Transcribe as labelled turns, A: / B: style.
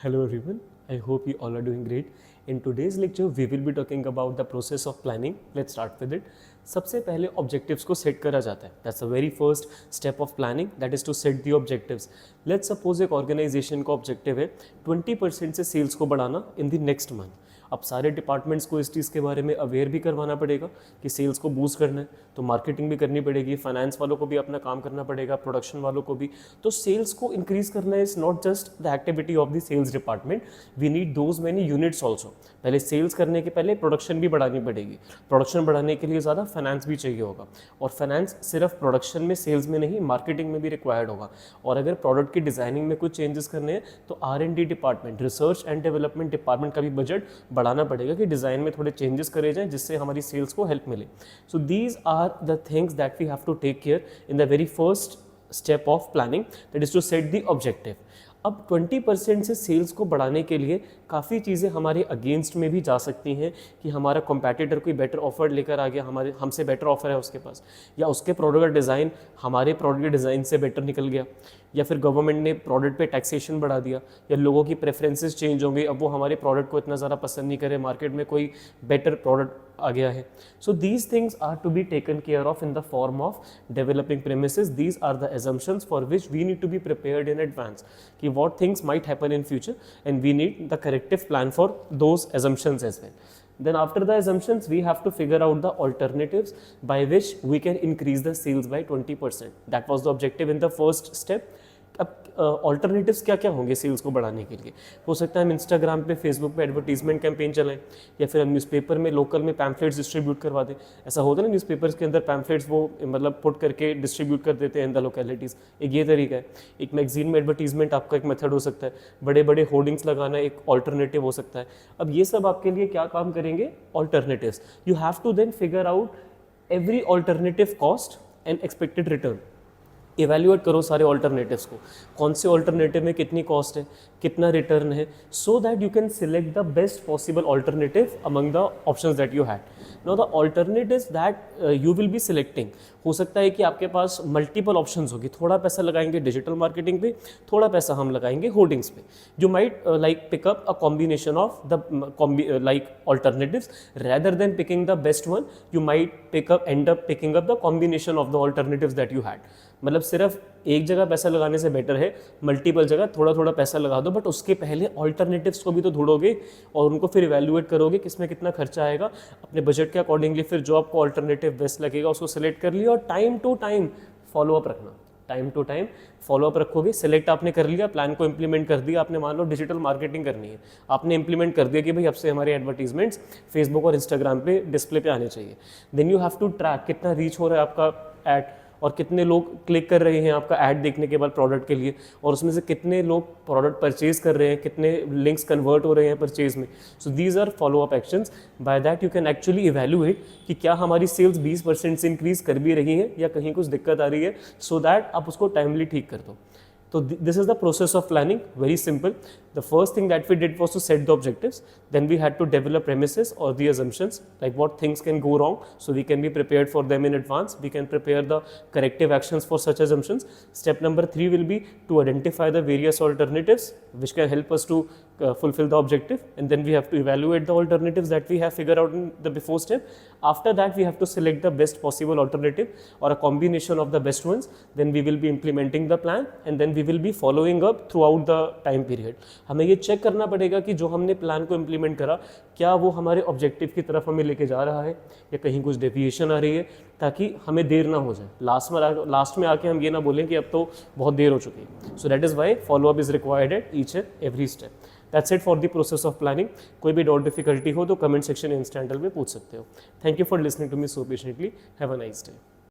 A: Hello everyone, I hope you all are doing great. In today's lecture, we will be talking about the process of planning. Let's start with it. सबसे पहले objectives को set करा जाता है. That's the very first step of planning, that is to set the objectives. Let's suppose एक organization का objective है 20% से sales को बढ़ाना in the next month. अब सारे डिपार्टमेंट्स को इस चीज़ के बारे में अवेयर भी करवाना पड़ेगा कि सेल्स को बूस्ट करना है, तो मार्केटिंग भी करनी पड़ेगी, फाइनेंस वालों को भी अपना काम करना पड़ेगा, प्रोडक्शन वालों को भी. तो सेल्स को इंक्रीज करना is not just the activity of the sales department, we need those many units also. पहले सेल्स करने के पहले प्रोडक्शन भी बढ़ानी पड़ेगी. प्रोडक्शन बढ़ाने के लिए ज़्यादा फाइनेंस भी चाहिए होगा, और फाइनेंस सिर्फ प्रोडक्शन में, सेल्स में नहीं, मार्केटिंग में भी रिक्वायर्ड होगा. और अगर प्रोडक्ट की डिज़ाइनिंग में कुछ चेंजेस करने हैं तो R&D department, research and development department का भी बजट बढ़ाना पड़ेगा कि डिज़ाइन में थोड़े चेंजेस करे जाएं जिससे हमारी सेल्स को हेल्प मिले. So these are the things that we have to take care in the very first step of planning, that is to set the objective. अब 20% से सेल्स को बढ़ाने के लिए काफ़ी चीज़ें हमारे अगेंस्ट में भी जा सकती हैं कि हमारा कॉम्पिटिटर कोई बेटर ऑफर लेकर आ गया, हमसे बेटर ऑफर है उसके पास, या उसके प्रोडक्ट का डिज़ाइन हमारे प्रोडक्ट के डिज़ाइन से बेटर निकल गया, या फिर गवर्नमेंट ने प्रोडक्ट पे टैक्सेशन बढ़ा दिया, या लोगों की प्रेफरेंसेस चेंज होंगे, अब वो हमारे प्रोडक्ट को इतना ज़्यादा पसंद नहीं करे, मार्केट में कोई बेटर प्रोडक्ट आ गया है. So these things are to be taken care of in the form of developing premises. These are the assumptions for which we need to be prepared in advance कि what things might happen in future, and we need the corrective plan for those assumptions as well. Then after the assumptions, we have to figure out the alternatives by which we can increase the sales by 20%. That was the objective in the first step. अब alternatives क्या क्या होंगे sales को बढ़ाने के लिए? हो सकता है हम इंस्टाग्राम पे, फेसबुक पे एडवर्टीजमेंट कैंपेन चलाएं, या फिर हम न्यूज़पेपर में लोकल में पैम्फलेट्स डिस्ट्रीब्यूट करवा दें. ऐसा होता है ना, न्यूज़पेपर्स के अंदर पैम्फलेट्स वो मतलब पुट करके डिस्ट्रीब्यूट कर देते हैं इन द लोकेलिटीज़. एक ये तरीका है. एक मैगजीन में एडवर्टीजमेंट आपका एक मेथड हो सकता है. बड़े बड़े होर्डिंग्स लगाना एक ऑल्टरनेटिव हो सकता है. अब ये सब आपके लिए क्या काम करेंगे? Alternatives. You have to then figure out every alternative cost and expected return. Evaluate करो सारे ऑल्टरनेटिव्स को, कौन से ऑल्टरनेटिव में कितनी कॉस्ट है, कितना रिटर्न है, so that you can select the best possible alternative among the options that you had. Now the alternatives that you will be selecting, हो सकता है कि आपके पास मल्टीपल ऑप्शंस होगी. थोड़ा पैसा लगाएंगे डिजिटल मार्केटिंग पे, थोड़ा पैसा हम लगाएंगे होर्डिंग्स पे. You might like pick up a combination of the like alternatives rather than picking the best one. You might end up picking up the combination of the alternatives that you had. मतलब सिर्फ एक जगह पैसा लगाने से better है multiple जगह थोड़ा थोड़ा पैसा लगा दो, बट उसके पहले ऑल्टरनेटिव्स को भी तो ढूंढोगे और उनको फिर इवैल्यूएट करोगे किसमें कितना खर्चा आएगा. अपने बजट के अकॉर्डिंगली फिर जो आपको ऑल्टरनेटिव बेस्ट लगेगा उसको सेलेक्ट कर लिया, और टाइम टू टाइम फॉलोअप रखना. टाइम टू टाइम फॉलोअप रखोगे. सिलेक्ट आपने कर लिया, प्लान को इंप्लीमेंट कर दिया. आपने मान लो डिजिटल मार्केटिंग करनी है, आपने इंप्लीमेंट कर दिया कि भाई अब से हमारे एडवर्टीजमेंट्स फेसबुक और इंस्टाग्राम पे डिस्प्ले पे आने चाहिए. Then you have to track कितना रीच हो रहा है आपका ऐड, और कितने लोग क्लिक कर रहे हैं आपका ऐड देखने के बाद प्रोडक्ट के लिए, और उसमें से कितने लोग प्रोडक्ट परचेज कर रहे हैं, कितने लिंक्स कन्वर्ट हो रहे हैं परचेज में. So these are follow up actions. By that you can actually evaluate कि क्या हमारी सेल्स 20% से इंक्रीज कर भी रही है या कहीं कुछ दिक्कत आ रही है, सो दैट आप उसको टाइमली ठीक कर दो. So this is the process of planning, very simple. The first thing that we did was to set the objectives. Then we had to develop premises or the assumptions, like what things can go wrong, so we can be prepared for them in advance. We can prepare the corrective actions for such assumptions. Step number 3 will be to identify the various alternatives which can help us to fulfill the objective, and then we have to evaluate the alternatives that we have figured out in the before step. After that, we have to select the best possible alternative or a combination of the best ones. Then we will be implementing the plan, and then we will be following up throughout the time period. हमें ये check करना पड़ेगा कि जो हमने plan को implement करा क्या वो हमारे ऑब्जेक्टिव की तरफ हमें लेके जा रहा है या कहीं कुछ डेविएशन आ रही है, ताकि हमें देर ना हो जाए. लास्ट में आके हम ये ना बोलें कि अब तो बहुत देर हो चुकी है. So that is why follow up is required at each and every step. That's it for the process of planning. कोई भी डाउट डिफिकल्टी हो तो कमेंट सेक्शन या इंस्टा हैंडल में पूछ सकते हो. Thank you for listening to me so patiently. Have a nice day.